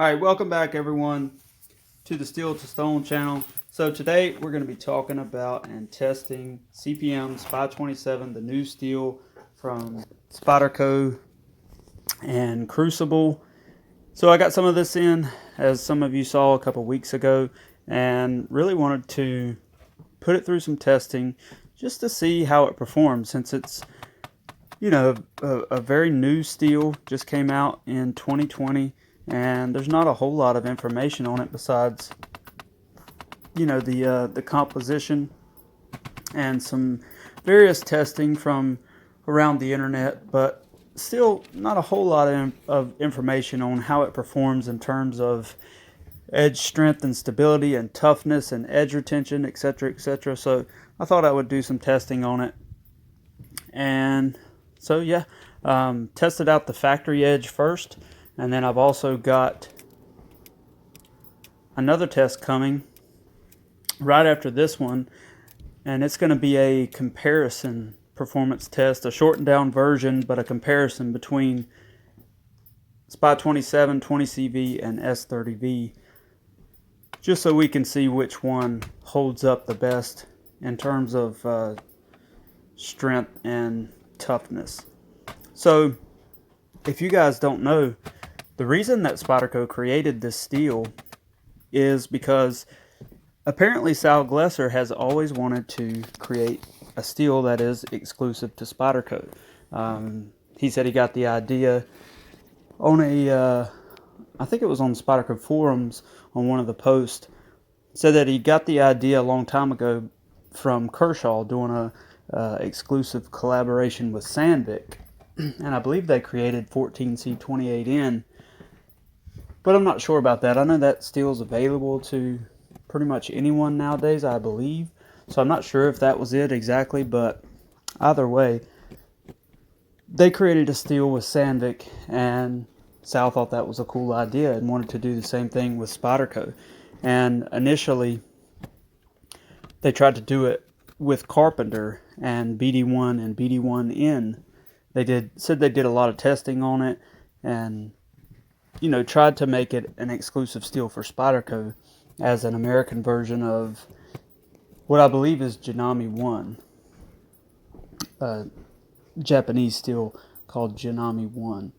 All right, welcome back everyone to the Steel to Stone channel. So today we're going to be talking about and testing CPM-SPY27, the new steel from Spyderco and Crucible. So I got some of this in, as some of you saw a couple weeks ago, and really wanted to put it through some testing just to see how it performs, since it's, you know, a very new steel, just came out in 2020. And there's not a whole lot of information on it besides, you know, the composition and some various testing from around the internet, but still not a whole lot of information on how it performs in terms of edge strength and stability and toughness and edge retention, etc., etc. So I thought I would do some testing on it. And so yeah, tested out the factory edge first. And then I've also got another test coming right after this one, and it's going to be a comparison performance test, a shortened down version, but a comparison between SPY27, 20CV, and S30V, just so we can see which one holds up the best in terms of strength and toughness. So if you guys don't know, the reason that Spyderco created this steel is because apparently Sal Glesser has always wanted to create a steel that is exclusive to Spyderco. He said he got the idea on I think it was on Spyderco forums on one of the posts. Said that he got the idea a long time ago from Kershaw doing a exclusive collaboration with Sandvik. And I believe they created 14C28N. But I'm not sure about that. I know that steel is available to pretty much anyone nowadays, I believe. So I'm not sure if that was it exactly, but either way, they created a steel with Sandvik, and Sal thought that was a cool idea and wanted to do the same thing with Spyderco. And initially, they tried to do it with Carpenter and BD1 and BD1N. Said they did a lot of testing on it, and you know, tried to make it an exclusive steel for Spyderco as an American version of what I believe is Janami 1, Japanese steel called Janami 1.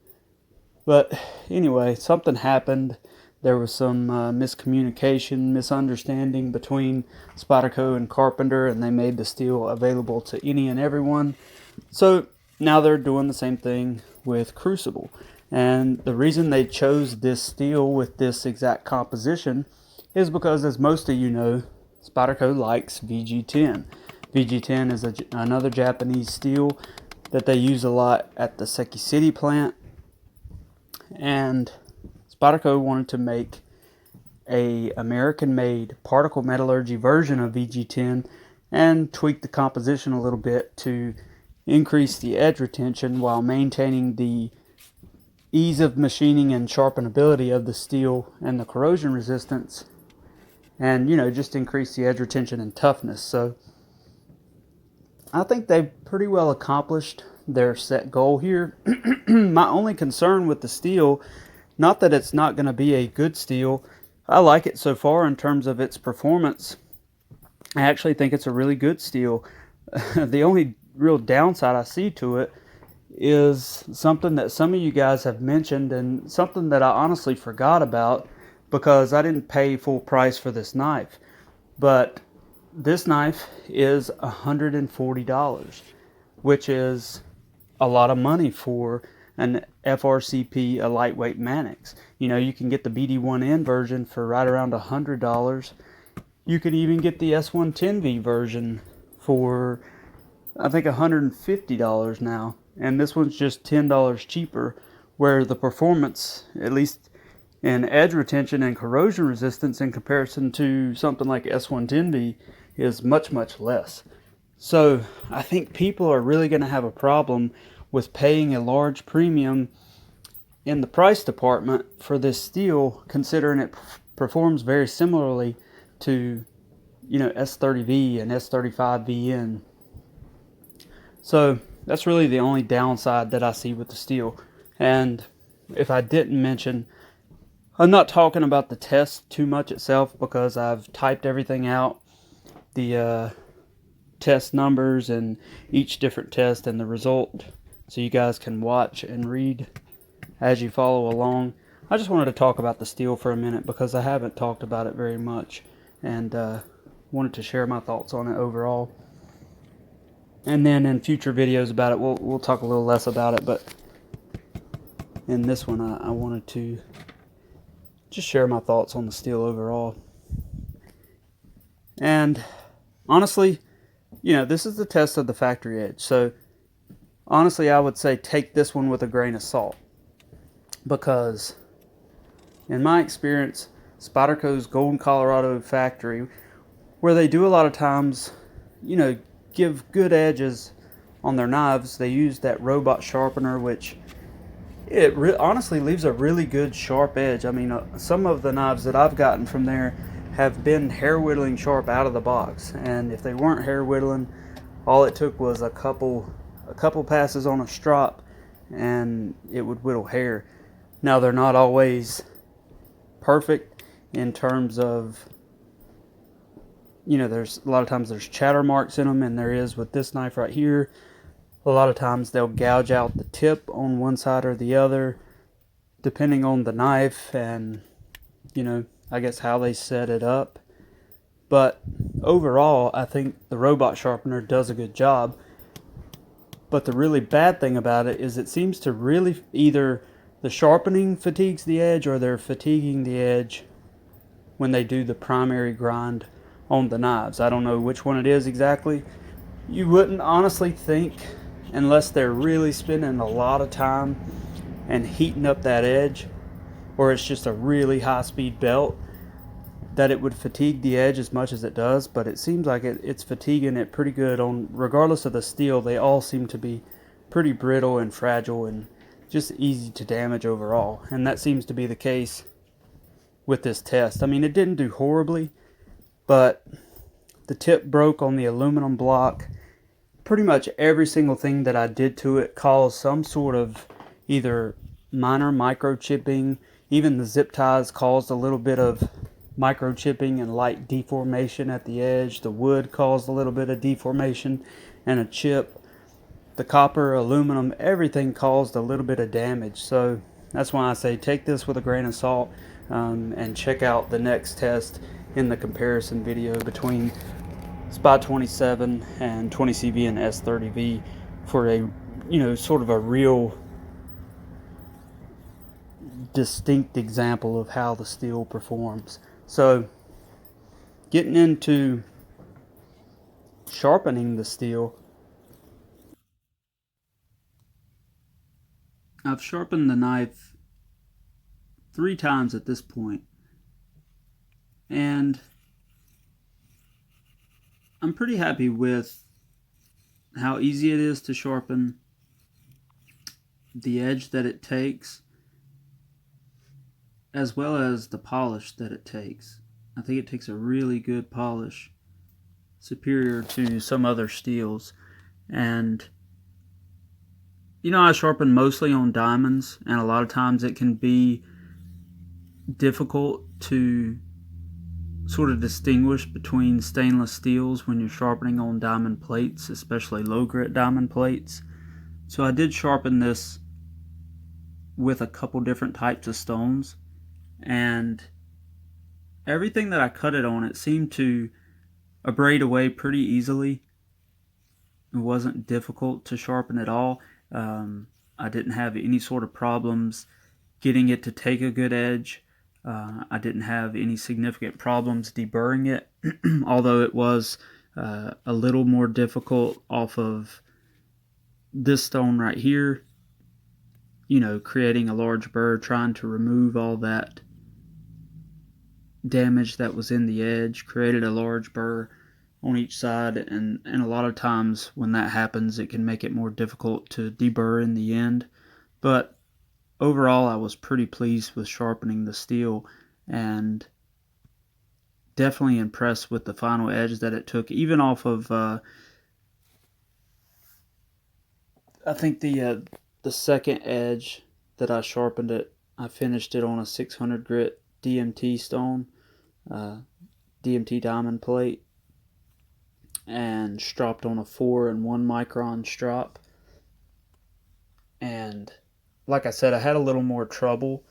But anyway, something happened. There was some miscommunication, misunderstanding between Spyderco and Carpenter, and they made the steel available to any and everyone. So now they're doing the same thing with Crucible. And the reason they chose this steel with this exact composition is because, as most of you know, Spyderco likes VG10. VG10 is another Japanese steel that they use a lot at the Seki City plant. And Spyderco wanted to make a American-made particle metallurgy version of VG10 and tweak the composition a little bit to increase the edge retention while maintaining the ease of machining and sharpenability of the steel and the corrosion resistance, and you know, just increase the edge retention and toughness. So I think they've pretty well accomplished their set goal here. My only concern with the steel, not that it's not going to be a good steel, I like it so far in terms of its performance. I actually think it's a really good steel. The only real downside I see to it is something that some of you guys have mentioned, and something that I honestly forgot about because I didn't pay full price for this knife. But this knife is $140, which is a lot of money for an FRCP, a lightweight Manix. You know, you can get the BD1N version for right around $100. You can even get the S110V version for, I think, $150 now. And this one's just $10 cheaper, where the performance, at least in edge retention and corrosion resistance in comparison to something like S110V, is much, much less. So I think people are really going to have a problem with paying a large premium in the price department for this steel, considering it performs very similarly to, you know, S30V and S35VN. So that's really the only downside that I see with the steel. And if I didn't mention, I'm not talking about the test too much itself because I've typed everything out, the test numbers and each different test and the result, so you guys can watch and read as you follow along. I just wanted to talk about the steel for a minute because I haven't talked about it very much, and wanted to share my thoughts on it overall. And then in future videos about it, we'll talk a little less about it, but in this one I wanted to just share my thoughts on the steel overall. And honestly, this is the test of the factory edge, so honestly I would say take this one with a grain of salt, because in my experience, Spyderco's Golden, Colorado factory, where they do a lot of times, give good edges on their knives, they use that robot sharpener, which honestly leaves a really good sharp edge. I mean, some of the knives that I've gotten from there have been hair whittling sharp out of the box, and if they weren't hair whittling, all it took was a couple passes on a strop and it would whittle hair. Now, they're not always perfect in terms of, there's a lot of times there's chatter marks in them, and there is with this knife right here. A lot of times they'll gouge out the tip on one side or the other, depending on the knife and, I guess how they set it up. But overall, I think the robot sharpener does a good job. But the really bad thing about it is it seems to really either the sharpening fatigues the edge, or they're fatiguing the edge when they do the primary grind on the knives. I don't know which one it is exactly. You wouldn't honestly think, unless they're really spending a lot of time and heating up that edge, or it's just a really high speed belt, that it would fatigue the edge as much as it does. But it seems like it's fatiguing it pretty good on, regardless of the steel. They all seem to be pretty brittle and fragile and just easy to damage overall, and that seems to be the case with this test. I mean, it didn't do horribly, but the tip broke on the aluminum block. Pretty much every single thing that I did to it caused some sort of either minor microchipping. Even the zip ties caused a little bit of microchipping and light deformation at the edge. The wood caused a little bit of deformation and a chip. The copper, aluminum, everything caused a little bit of damage. So that's why I say take this with a grain of salt, and check out the next test in the comparison video between SPY27 and 20CV and S30V for a sort of a real distinct example of how the steel performs. So getting into sharpening the steel, I've sharpened the knife 3 times at this point, and I'm pretty happy with how easy it is to sharpen, the edge that it takes, as well as the polish that it takes. I think it takes a really good polish, superior to some other steels. And I sharpen mostly on diamonds, and a lot of times it can be difficult to sort of distinguish between stainless steels when you're sharpening on diamond plates, especially low grit diamond plates. So I did sharpen this with a couple different types of stones, and everything that I cut it on, it seemed to abrade away pretty easily. It wasn't difficult to sharpen at all. I didn't have any sort of problems getting it to take a good edge. I didn't have any significant problems deburring it, although it was a little more difficult off of this stone right here, creating a large burr, trying to remove all that damage that was in the edge, created a large burr on each side, and a lot of times when that happens, it can make it more difficult to deburr in the end. But overall, I was pretty pleased with sharpening the steel, and definitely impressed with the final edge that it took, even off of I think the second edge that I sharpened it I finished it on a 600 grit DMT stone, DMT diamond plate, and stropped on a 4 and 1 micron strop. And like I said, I had a little more trouble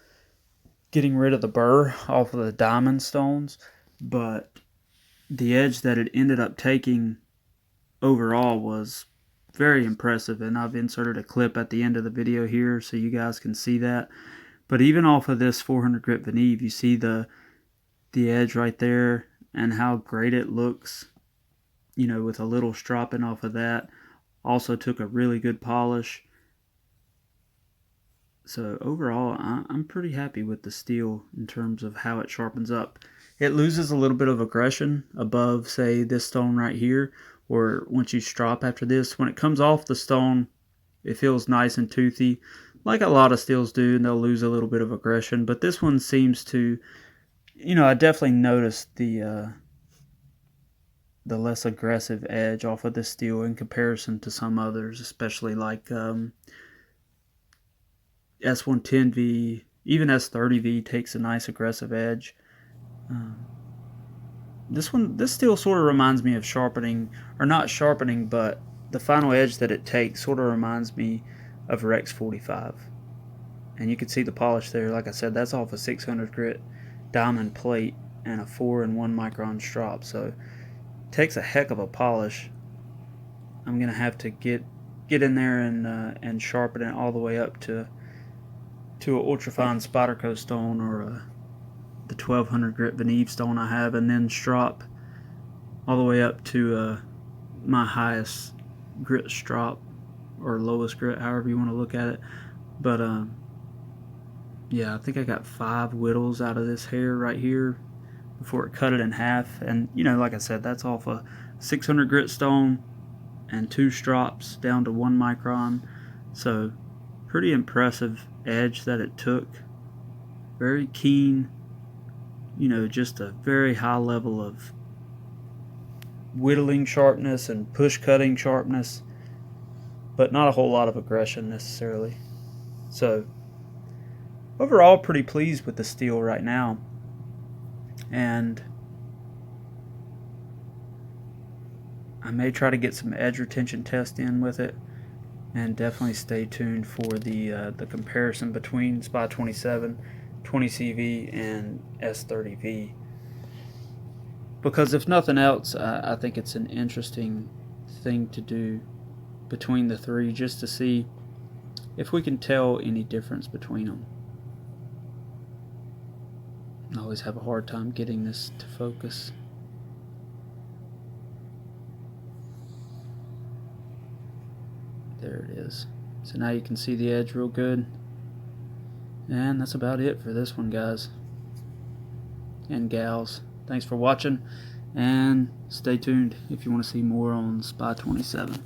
getting rid of the burr off of the diamond stones, but the edge that it ended up taking overall was very impressive, and I've inserted a clip at the end of the video here so you guys can see that. But even off of this 400 grit Venive, you see the edge right there and how great it looks, you know, with a little stropping off of that. Also took a really good polish. So overall, I'm pretty happy with the steel in terms of how it sharpens up. It loses a little bit of aggression above, say, this stone right here, or once you strop after this. When it comes off the stone, it feels nice and toothy, like a lot of steels do, and they'll lose a little bit of aggression. But this one seems to, you know, I definitely noticed the less aggressive edge off of this steel in comparison to some others, especially like S110V, even S30V takes a nice aggressive edge. This steel sort of reminds me of Sharpening, or not Sharpening, but the final edge that it takes sort of reminds me of Rex 45. And you can see the polish there. Like I said, that's off a 600 grit diamond plate and a 4 and 1 micron strop. So it takes a heck of a polish. I'm gonna have to get in there and sharpen it all the way up to an ultrafine Spyderco stone, or the 1200 grit Venive stone I have, and then strop all the way up to my highest grit strop, or lowest grit, however you want to look at it. But yeah, I think I got 5 whittles out of this hair right here before it cut it in half. And you know, like I said, that's off a 600 grit stone and 2 strops down to 1 micron. So pretty impressive edge that it took. Very keen, you know, just a very high level of whittling sharpness and push cutting sharpness, but not a whole lot of aggression necessarily. So overall, pretty pleased with the steel right now, and I may try to get some edge retention test in with it, and definitely stay tuned for the comparison between SPY27, 20CV, and S30V. Because if nothing else, I think it's an interesting thing to do between the three, just to see if we can tell any difference between them. I always have a hard time getting this to focus. There it is. So now you can see the edge real good. And that's about it for this one, guys and gals. Thanks for watching, and stay tuned if you want to see more on SPY27.